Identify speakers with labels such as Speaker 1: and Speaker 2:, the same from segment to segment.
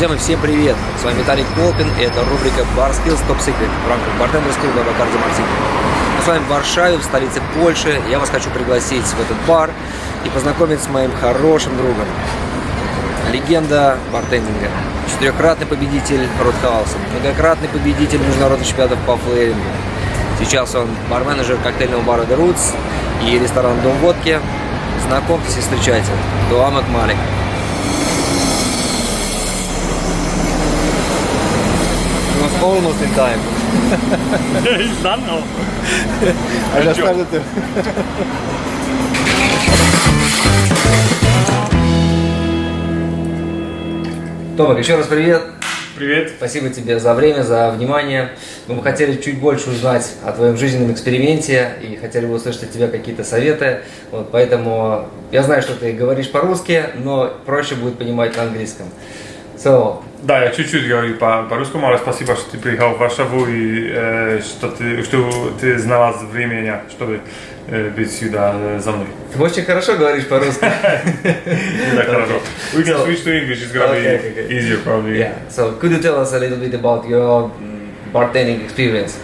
Speaker 1: Друзья мои, всем привет! С вами Виталий Колпин, и это рубрика Bar Skills Top Secret в рамках бартендерского карты Мартини. Мы с вами в Варшаве, в столице Польши. Я вас хочу пригласить в этот бар и познакомить с моим хорошим другом. Легенда бартендинга, четырехкратный победитель Roadhouse, многократный победитель международных чемпионатов по Flair. Сейчас он бар-менеджер коктейльного бара Roadhouse и ресторана Дом Wódki. Знакомьтесь и встречайте, Tomasz Malek. Almost in time.
Speaker 2: He's done now.
Speaker 1: I just started to. Томик, еще раз привет.
Speaker 2: Привет.
Speaker 1: Спасибо тебе за время, за внимание. Мы бы хотели чуть больше узнать о твоем жизненном эксперименте и хотели бы услышать от тебя какие-то советы. Вот, поэтому я знаю, что ты говоришь по-русски, но проще будет понимать на английском. So,
Speaker 2: да, я чуть-чуть говорю по-русскому, но спасибо, что ты приехал в Варшаву и что ты знал время, чтобы быть сюда за мной.
Speaker 1: Ты очень хорошо говоришь по-русски.
Speaker 2: Так, хорошо. We can switch to English, it's gonna be easier probably.
Speaker 1: Yeah. So, could you tell us a little bit about your bartending experience?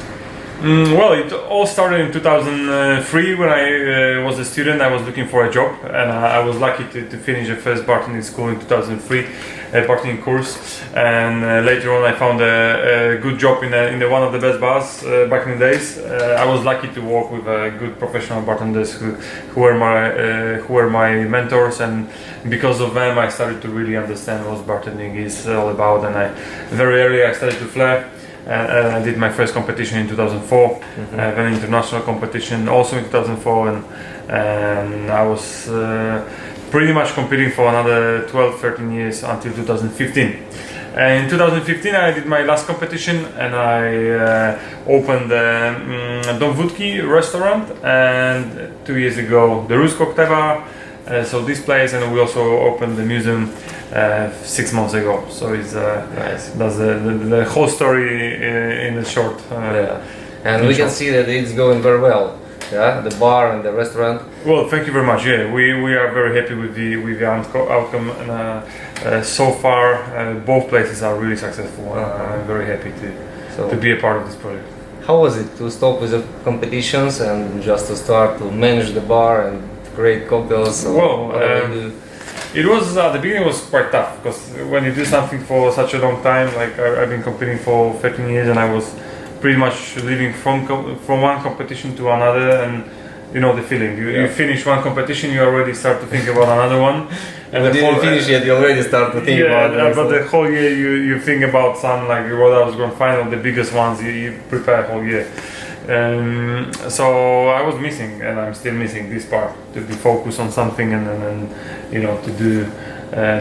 Speaker 2: Well, it all started in 2003 when I was a student. I was looking for a job, and I was lucky to finish the first bartending school in 2003, a bartending course. And later on, I found a good job in one of the best bars back in the days. I was lucky to work with good professional bartenders who were my mentors, and because of them, I started to really understand what bartending is all about. And very early I started to Flair. I did my first competition in 2004, then international competition also in 2004, and I was pretty much competing for another 12-13 years until 2015. And in 2015 I did my last competition and I opened the Dom Wódki restaurant, and 2 years ago the Rus cocktail bar. So this place, and we also opened the museum 6 months ago. So it's nice. That's the whole story in a short.
Speaker 1: Yeah. And we can see that it's going very well. Yeah, the bar and the restaurant.
Speaker 2: Well, thank you very much. Yeah, we are very happy with the outcome, and so far both places are really successful. I'm very happy to be a part of this project.
Speaker 1: How was it to stop with the competitions and just to start to manage the bar and great cocktails?
Speaker 2: Well, it was at the beginning was quite tough because when you do something for such a long time, like I've been competing for 13 years, and I was pretty much living from one competition to another, and you know the feeling. You finish one competition, you already start to think about another one.
Speaker 1: And you didn't finish yet, you already start to think about it.
Speaker 2: But the whole year you think about some like Roadhouse Grand Final, the biggest ones. You prepare a whole year. So I was missing, and I'm still missing this part, to be focused on something and you know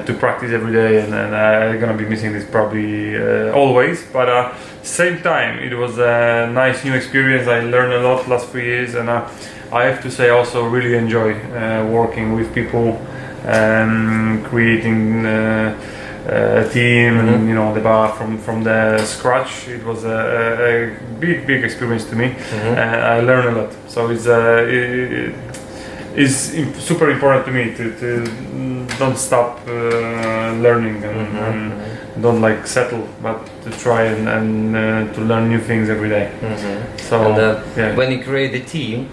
Speaker 2: to practice every day, and I'm gonna be missing this probably always. But same time, it was a nice new experience. I learned a lot last 3 years, and I have to say I also really enjoy working with people and creating a team, and you know the bar from the scratch. It was a big experience to me. I learned a lot, so it's super important to me to don't stop learning and don't like settle, but to try and to learn new things every day. So
Speaker 1: and, when you create a team,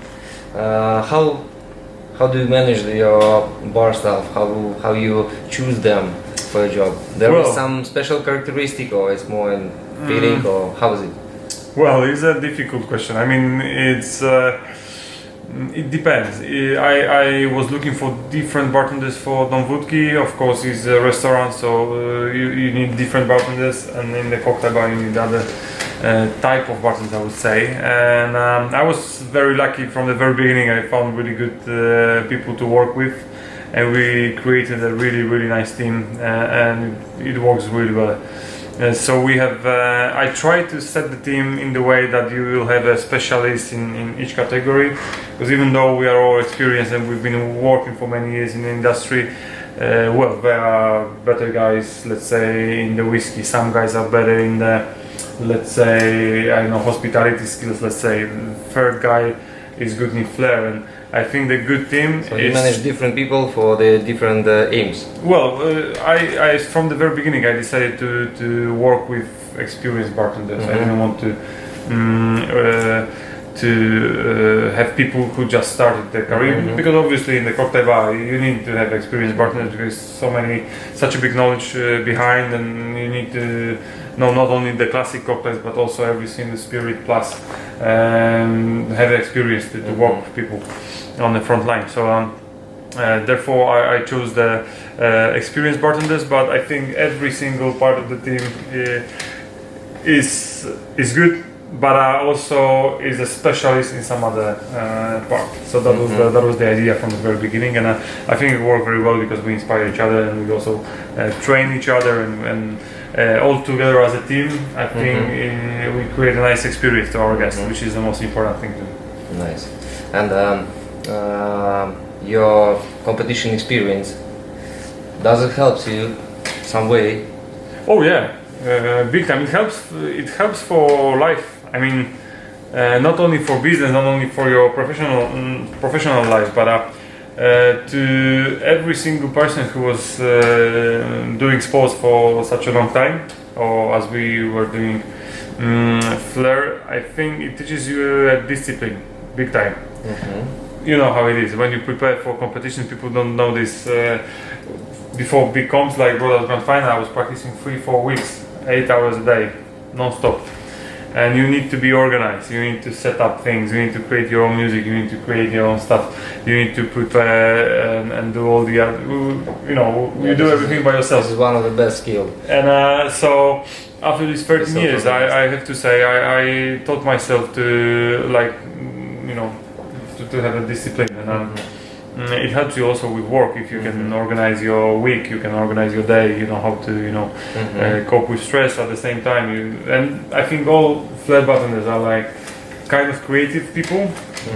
Speaker 1: how do you manage your bar staff? How you choose them for a job? There is some special characteristic, or it's more in feeling, or how is it?
Speaker 2: Well, it's a difficult question. I mean, it depends. I was looking for different bartenders for Dom Wódki. Of course, it's a restaurant, so you need different bartenders, and in the cocktail bar you need other type of bartenders, I would say. And I was very lucky from the very beginning. I found really good people to work with, and we created a really nice team, and it works really well. So we have. I try to set the team in the way that you will have a specialist in each category, because even though we are all experienced and we've been working for many years in the industry, well, there are better guys, let's say, in the whiskey. Some guys are better in the, let's say, I don't know, hospitality skills. Let's say, third guy is good in Flair, and I think the good team
Speaker 1: So
Speaker 2: is...
Speaker 1: you manage different people for the different aims.
Speaker 2: Well, I from the very beginning I decided to work with experienced bartenders. I didn't want to have people who just started their career, because obviously in the cocktail bar you need to have experienced bartenders because such a big knowledge behind, and you need to know not only the classic cocktails but also every single spirit plus have experience to work with people on the front line. So therefore I chose the experienced bartenders, but I think every single part of the team is good, but also is a specialist in some other part. So that was the idea from the very beginning, and I think it worked very well because we inspire each other and we also train each other, and all together as a team, I think we create a nice experience to our guests, which is the most important thing to do.
Speaker 1: Nice. And your competition experience, does it help you some way?
Speaker 2: Oh yeah, big time. It helps for life. I mean, not only for business, not only for your professional life, but to every single person who was doing sports for such a long time, or as we were doing Flair, I think it teaches you a discipline, big time. You know how it is when you prepare for competition. People don't know this. Before big comps like Roadhouse Grand Final, I was practicing 3-4 weeks, 8 hours a day, non-stop. And you need to be organized, you need to set up things, you need to create your own music, you need to create your own stuff, you need to prepare and do all the other, you do everything by yourself.
Speaker 1: This is one of the best skills.
Speaker 2: And so after these 13 years, I have to say I taught myself to to have a discipline, and it helps you also with work. If you can organize your week, you can organize your day, you know how to cope with stress at the same time. And I think all Flair bartenders are like kind of creative people,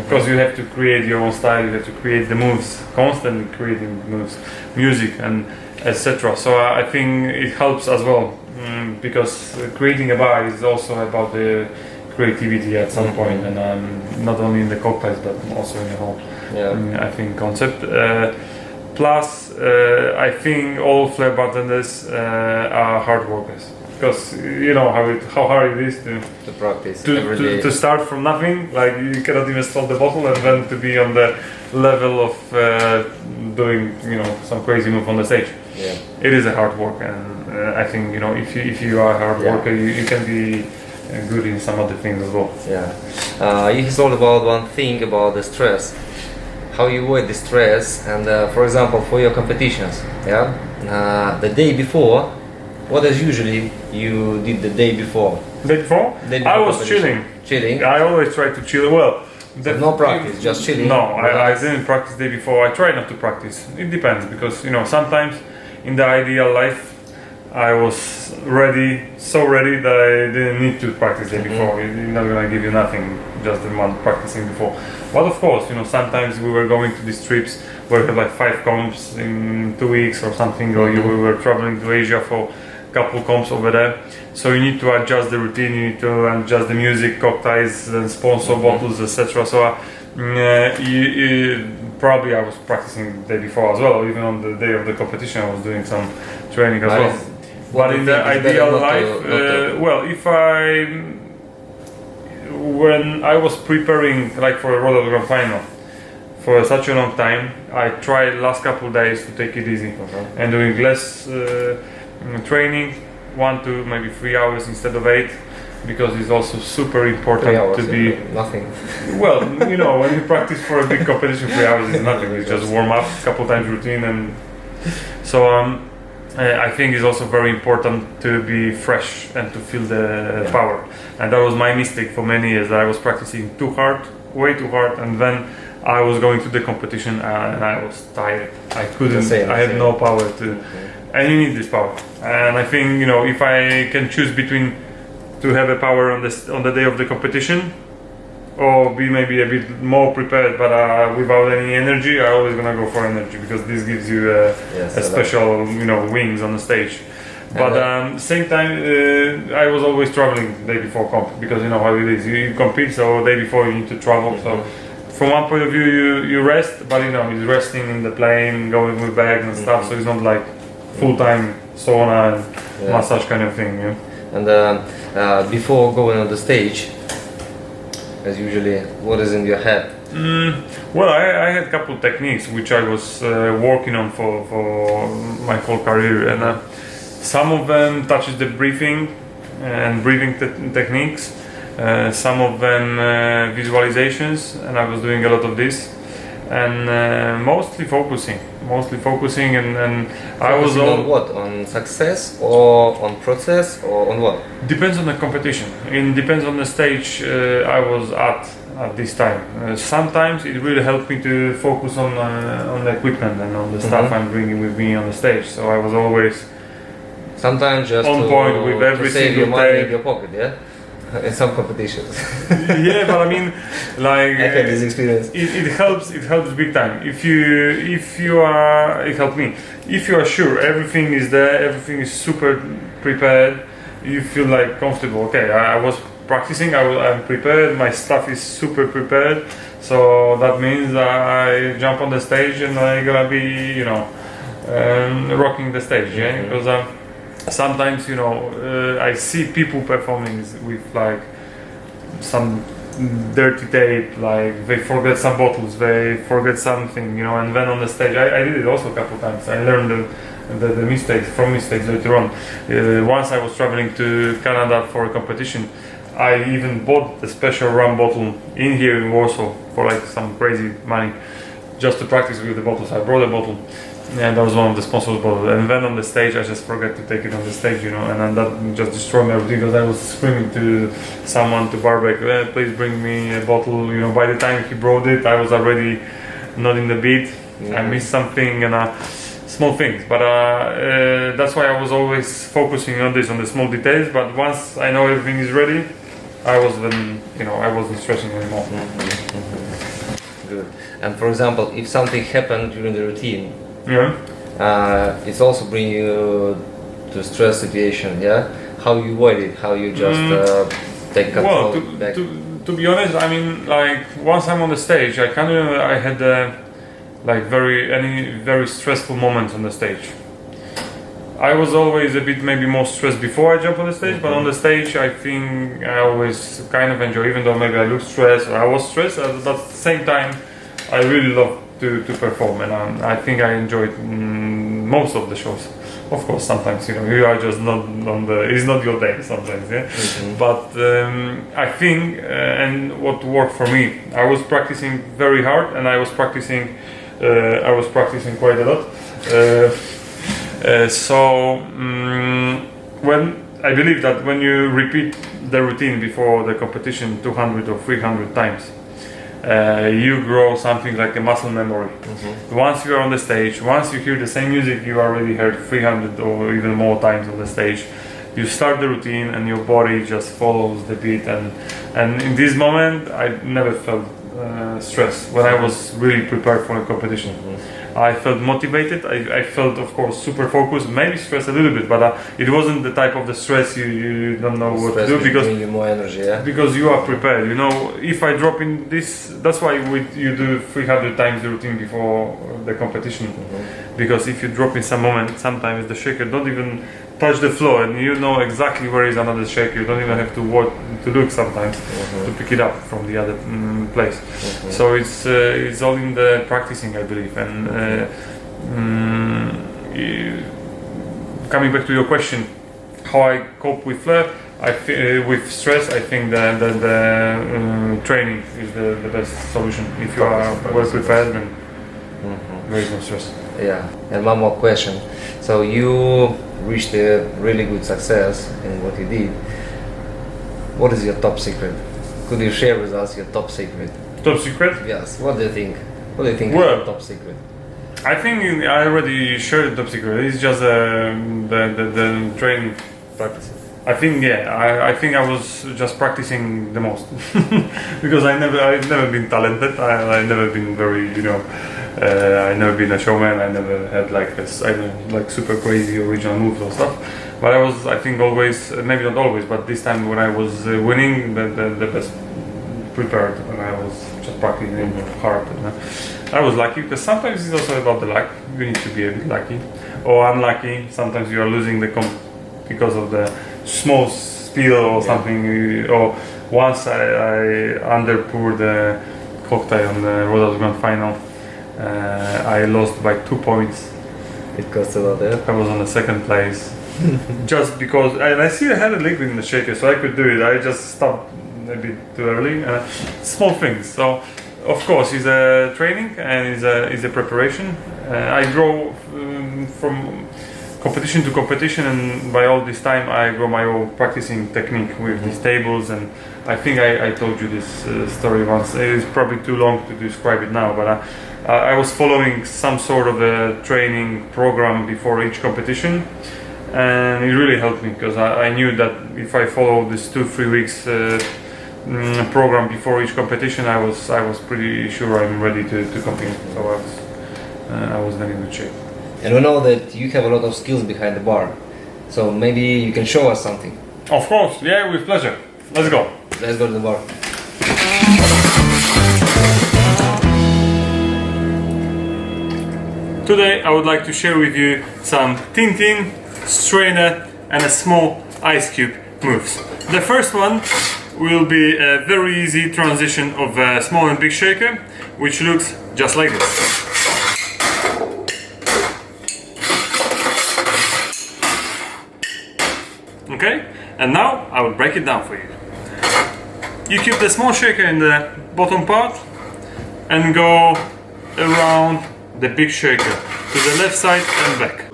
Speaker 2: because you have to create your own style, you have to create the moves, constantly creating moves, music and etc. So I think it helps as well, because creating a bar is also about the creativity at some point, and not only in the cocktails but also in the whole I think concept. Plus I think all Flair bartenders are hard workers, because you know how hard it is
Speaker 1: to practice
Speaker 2: to start from nothing. Like you cannot even stop the bottle, and then to be on the level of doing some crazy move on the stage. It is a hard work, and I think if you are a hard worker, you can be good in some other things as well.
Speaker 1: You told about one thing about the stress, how you avoid the stress, and for example for your competitions, the day before, what is usually you did the day before?
Speaker 2: I was chilling. I always try to chill. Well,
Speaker 1: no practice, just chilling.
Speaker 2: No, I didn't practice the day before. I try not to practice. It depends, because sometimes in the ideal life I was so ready that I didn't need to practice the day before. It's not gonna give you nothing, just the one practicing before. But of course, sometimes we were going to these trips where we had like 5 comps in 2 weeks or something, or we were traveling to Asia for a couple comps over there. So you need to adjust the routine, you need to adjust the music, cocktails, and sponsor bottles, etc. So probably I was practicing the day before as well, or even on the day of the competition I was doing some training as well. But in the ideal life, when I was preparing like for a Roadhouse Grand Final for such a long time, I tried last couple of days to take it easy and doing less training, 1 to maybe 3 hours instead of 8, because it's also super important to be
Speaker 1: nothing.
Speaker 2: Well, when you practice for a big competition, 3 hours is nothing. It's just warm up, a couple times routine, and so I think it's also very important to be fresh and to feel the power. And that was my mistake for many years. I was practicing too hard, way too hard, and then I was going to the competition and I was tired. I couldn't. I had no power to. And you need this power. And I think if I can choose between to have a power on the day of the competition, or be maybe a bit more prepared but without any energy, I'm always gonna go for energy, because this gives you a special wings on the stage. But same time, I was always traveling the day before comp, because how it is. You compete, so the day before you need to travel. So from one point of view you rest, but you know, he's resting in the plane, going with bags and stuff, so it's not like full-time sauna and massage kind of thing. Yeah.
Speaker 1: And before going on the stage, as usually, what is in your head?
Speaker 2: Well, I had a couple of techniques which I was working on for my whole career, and some of them touches the breathing and breathing techniques. Some of them visualizations, and I was doing a lot of this, and mostly focusing, and I was
Speaker 1: on what? On success or on process or on what?
Speaker 2: Depends on the competition. It depends on the stage I was at this time. Sometimes it really helped me to focus on the equipment and on the stuff I'm bringing with me on the stage. So I was always
Speaker 1: sometimes just
Speaker 2: on point with every
Speaker 1: save
Speaker 2: single
Speaker 1: your money
Speaker 2: take.
Speaker 1: in your pocket, yeah. In some competitions.
Speaker 2: Yeah, but I mean, like
Speaker 1: I had this experience.
Speaker 2: It helps big time. If you are, it helped me. If you are sure everything is there, everything is super prepared, you feel like comfortable. Okay, I was practicing. I'm prepared. My stuff is super prepared. So that means I jump on the stage and I'm gonna be, you know, rocking the stage. Yeah, because. Sometimes, you know, I see people performing with like some dirty tape, like they forget some bottles, they forget something, you know, and then on the stage, I did it also a couple of times. I learned the mistakes later on. Once I was traveling to Canada for a competition, I even bought a special rum bottle in here in Warsaw for like some crazy money, just to practice with the bottles. I brought a bottle. Yeah, that was one of the sponsors bottles, and then on the stage I just forgot to take it on the stage, you know, and then that just destroyed me everything because I was screaming to someone to barback, please bring me a bottle, you know. By the time he brought it, I was already not in the beat. I missed something and small things, but that's why I was always focusing on this, on the small details. But once I know everything is ready, I wasn't stressing anymore.
Speaker 1: Good. And for example, if something happened during the routine, it's also bring you to stress situation. Yeah, how you avoid it, how you just take control.
Speaker 2: Well,
Speaker 1: back.
Speaker 2: to be honest, I mean, like once I'm on the stage, I can't remember I had any very stressful moments on the stage. I was always a bit maybe more stressed before I jump on the stage, but on the stage I think I always kind of enjoy, even though maybe I look stressed or I was stressed, but at the same time I really love to perform, and I think I enjoyed most of the shows. Of course, sometimes, you know, you are just not on it's not your day sometimes, yeah. But I think, and what worked for me, I was practicing very hard, and I was practicing quite a lot. When I believe that when you repeat the routine before the competition 200 or 300 times, you grow something like a muscle memory. Once you are on the stage, once you hear the same music you already heard 300 or even more times on the stage, you start the routine and your body just follows the beat. And in this moment, I never felt stress when I was really prepared for a competition. I felt motivated. I felt, of course, super focused. Maybe stressed a little bit, but it wasn't the type of the stress you don't know what to do because
Speaker 1: you more energy, yeah?
Speaker 2: Because you are prepared. You know, if I drop in this, that's why you do 300 times the routine before the competition. Because if you drop in some moment, sometimes the shaker don't even touch the floor, and you know exactly where is another shaker. You don't even have to look sometimes to pick it up from the other place. So it's all in the practicing, I believe. And coming back to your question, how I cope with Flair, with stress, I think that the training is the best solution. If you are well prepared, then there is no stress.
Speaker 1: Yeah. And one more question. So you reached a really good success in what you did. What is your top secret? Could you share with us your top secret?
Speaker 2: Top secret?
Speaker 1: Yes. What do you think? What do you think is
Speaker 2: Well,
Speaker 1: your top secret?
Speaker 2: I think I already shared the top secret. It's just the training practice. I think I think I was just practicing the most because I've never been talented. I've never been very, you know, I've never been a showman. I never had like super crazy original moves or stuff. But I was, I think, always, maybe not always, but this time when I was winning, the best prepared and I was just practicing hard. I was lucky because sometimes it's also about the luck. You need to be a bit lucky or unlucky. Sometimes you are losing the because of the small spill or something. Or once I underpoured the cocktail on the Roadhouse Grand Final. I lost by 2 points.
Speaker 1: It cost a lot, yeah?
Speaker 2: I was on the second place. Just because, and I still had a liquid in the shaker, so I could do it. I just stopped a bit too early. Small things. So, of course, it's a training and it's a preparation. I grow from competition to competition, and by all this time, I grow my own practicing technique with these tables. And I think I told you this story once. It's probably too long to describe it now, but I was following some sort of a training program before each competition. And it really helped me because I knew that if I follow this 2-3 weeks program before each competition, I was pretty sure I'm ready to compete. So I was then in good shape.
Speaker 1: And we know that you have a lot of skills behind the bar, so maybe you can show us something.
Speaker 2: Of course, yeah, with pleasure. Let's go.
Speaker 1: Let's go to the bar.
Speaker 2: Today I would like to share with you some Tintin, strainer and a small ice cube moves. The first one will be a very easy transition of a small and big shaker, which looks just like this. Okay, and now I will break it down for you. You keep the small shaker in the bottom part and go around the big shaker to the left side and back.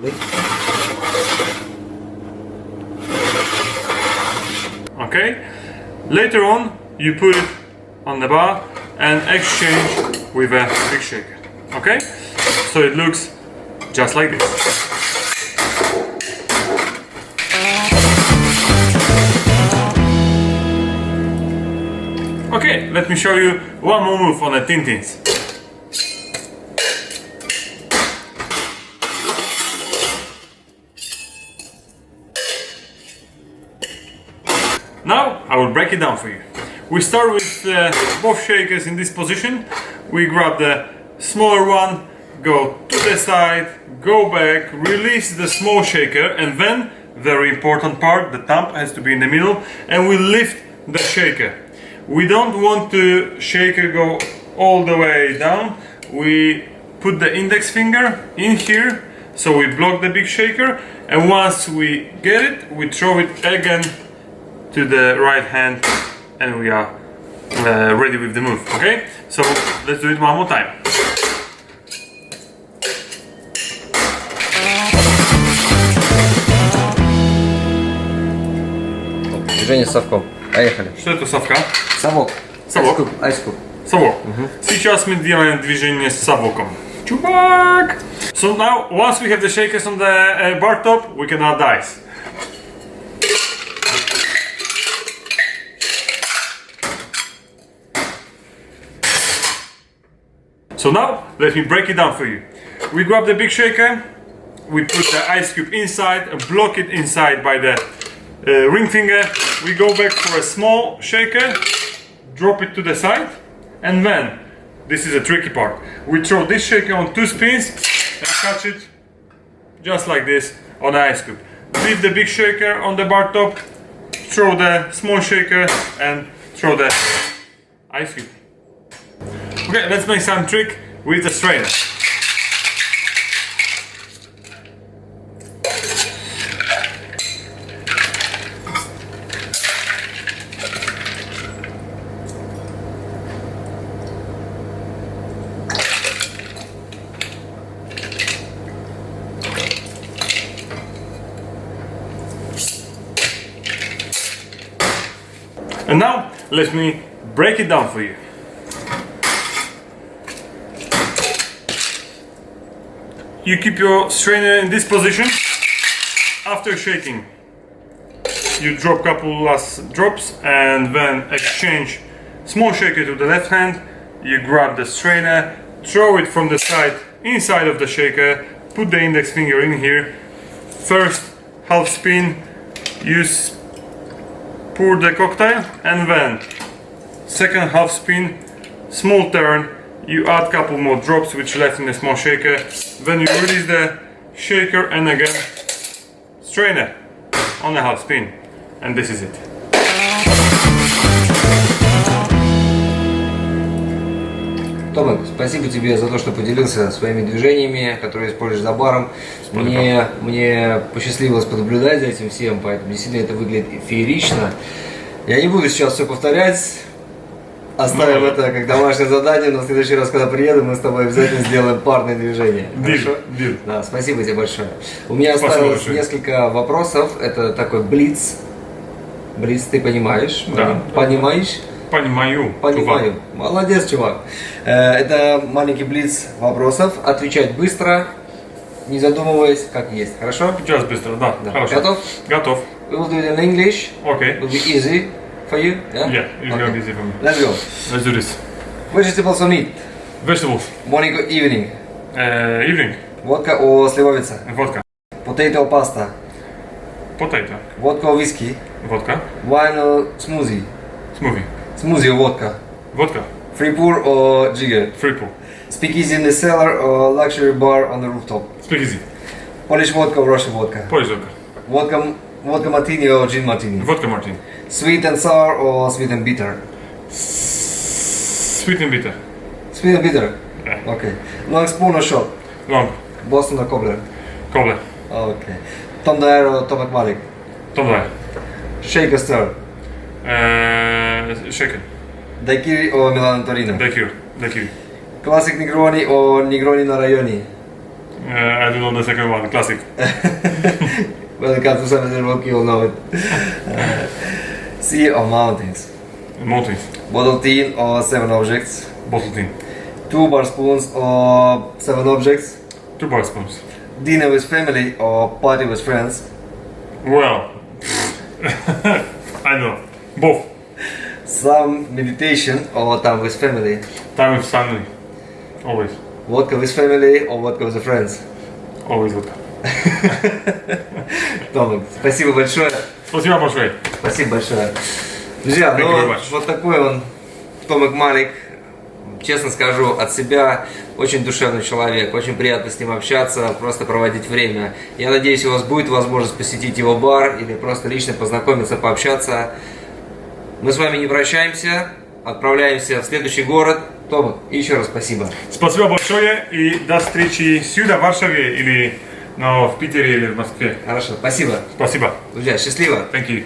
Speaker 2: Okay, later on you put it on the bar and exchange with a big shaker. Okay, so it looks just like this. Okay, let me show you one more move on the Tintins. Now I will break it down for you. We start with both shakers in this position. We grab the smaller one, go to the side, go back, release the small shaker, and then, very important part, the thumb has to be in the middle, and we lift the shaker. We don't want the shaker go all the way down. We put the index finger in here, so we block the big shaker, and once we get it, we throw it again to the right hand, and we are ready with the move. Okay, so let's do it one more time.
Speaker 1: Движение с совком. Поехали.
Speaker 2: Что это совка?
Speaker 1: Совок.
Speaker 2: Совок.
Speaker 1: Айскуб.
Speaker 2: Совок. Сейчас мы делаем движение с совоком. Чувак! So now, once we have the shakers on the bar top, we can add ice. So now, let me break it down for you. We grab the big shaker, we put the ice cube inside and block it inside by the ring finger. We go back for a small shaker, drop it to the side, and then, this is a tricky part, we throw this shaker on 2 spins and catch it just like this on the ice cube. Leave the big shaker on the bar top, throw the small shaker and throw the ice cube. Okay, let's make some trick with the strainer. And now, let me break it down for you. You keep your strainer in this position. After shaking, you drop a couple last drops and then exchange small shaker to the left hand. You grab the strainer, throw it from the side inside of the shaker, put the index finger in here. First half spin, use pour the cocktail and then second half spin, small turn, you add couple more drops which left in a small shaker, then you release the shaker and again strainer on a half spin, and this is it.
Speaker 1: Томик, спасибо тебе за то, что поделился своими движениями, которые используешь за баром. Мне посчастливилось понаблюдать за этим всем, поэтому действительно это выглядит феерично. Я не буду сейчас все повторять, оставим это как домашнее задание, но в следующий раз, когда приеду, мы с тобой обязательно сделаем парные движения. Хорошо? Да, спасибо тебе большое. У меня осталось несколько вопросов, это такой блиц. Блиц, ты понимаешь?
Speaker 2: Да.
Speaker 1: Понимаешь?
Speaker 2: Понимаю.
Speaker 1: Молодец, чувак. Это маленький блиц вопросов. Отвечать быстро, не задумываясь, как есть. Хорошо?
Speaker 2: Сейчас быстро, да. Хорошо.
Speaker 1: Готов?
Speaker 2: Готов.
Speaker 1: We will do it in English.
Speaker 2: Okay.
Speaker 1: It will be easy for you.
Speaker 2: Yeah, it's gonna be easy for me.
Speaker 1: Let's go.
Speaker 2: Let's do this.
Speaker 1: Vegetables or meat?
Speaker 2: Vegetables.
Speaker 1: Morning or evening?
Speaker 2: Evening.
Speaker 1: Водка or сливовица?
Speaker 2: Vodka.
Speaker 1: Potato or pasta?
Speaker 2: Potato.
Speaker 1: Vodka or whiskey?
Speaker 2: Vodka.
Speaker 1: Wine or smoothie?
Speaker 2: Smoothie.
Speaker 1: Smoothie or vodka?
Speaker 2: Vodka.
Speaker 1: Free pour or jigger?
Speaker 2: Free pool.
Speaker 1: Speakeasy in the cellar or luxury bar on the rooftop?
Speaker 2: Speakeasy.
Speaker 1: Polish vodka or Russian vodka?
Speaker 2: Polish vodka.
Speaker 1: Vodka martini or gin martini?
Speaker 2: Vodka martini.
Speaker 1: Sweet and sour or sweet and bitter?
Speaker 2: Sweet and bitter.
Speaker 1: Sweet and bitter?
Speaker 2: Yeah.
Speaker 1: Okay. Long spoon or shot?
Speaker 2: Long.
Speaker 1: Boston or cobbler?
Speaker 2: Cobbler.
Speaker 1: Okay. Tom Dyer or Tomasz Malek?
Speaker 2: Tomasz.
Speaker 1: Shake or stir?
Speaker 2: Shaken.
Speaker 1: Daiquiri or Milano Torino?
Speaker 2: Daiquiri.
Speaker 1: Classic Negroni or Negroni na rajoni?
Speaker 2: I don't know the second one. Classic.
Speaker 1: When it comes to something rocky, you'll know it. Sea or mountains?
Speaker 2: Mountains.
Speaker 1: Bottle tin or 7 objects?
Speaker 2: Bottle tin.
Speaker 1: 2 bar spoons or 7 objects?
Speaker 2: 2 bar spoons.
Speaker 1: Dinner with family or party with friends?
Speaker 2: Well, I don't know. Both.
Speaker 1: Some meditation or time with family?
Speaker 2: Time with family. Always.
Speaker 1: Vodka with family or vodka with friends?
Speaker 2: Always vodka.
Speaker 1: Томик, спасибо большое.
Speaker 2: Спасибо большое.
Speaker 1: Спасибо большое. Друзья,
Speaker 2: Thank you very much.
Speaker 1: вот такой он, Tomasz Malek. Честно скажу, от себя очень душевный человек, очень приятно с ним общаться, просто проводить время. Я надеюсь, у вас будет возможность посетить его бар или просто лично познакомиться, пообщаться. Мы с вами не прощаемся, отправляемся в следующий город. Томик, еще раз спасибо.
Speaker 2: Спасибо большое и до встречи сюда, в Варшаве, или в Питере, или в Москве.
Speaker 1: Хорошо, спасибо.
Speaker 2: Спасибо.
Speaker 1: Друзья, счастливо.
Speaker 2: Thank you.